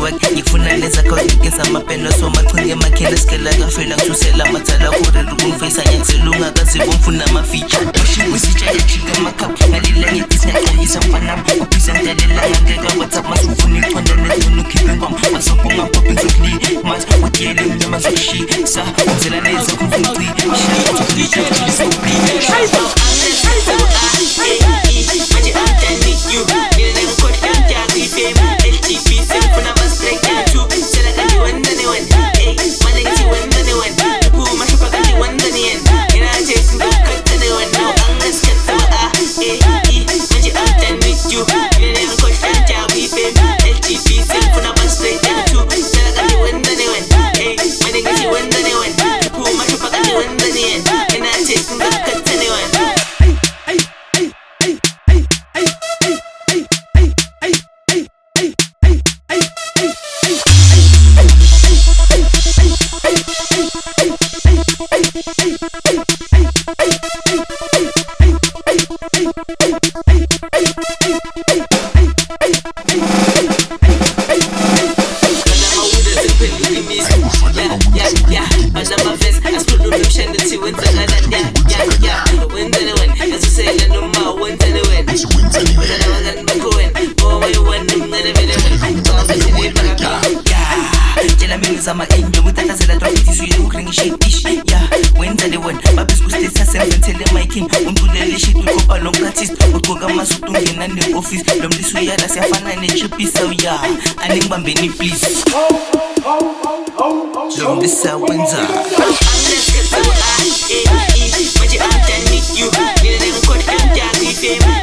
work ngifuna leza cause ngeza amapeno so machunge makhela skela kafela ngithusela mathala kure rukumfisa ngiselunga kasibomfuna ama-feature wisitsha yachika makap ngalila ngitisingaqayisa mfana upresentelela ngangeka WhatsApp masufuna ichonda nezonu khiphe ngom masopuma popping zokli mas watyele mnyama zokushisa uzela leza kumfumci Zama enyo utatazela traffic suye ukringi shit ish yeah Wenzani one babes kustesa senzele my king untulele shit ukopa long practice ukoka masutu ngena ne office lomlisu yala siyafana ne chipi so yeah aningibambeni please Lomlisa wenza manje I'm done with you nina ngikhohle ngiyakufema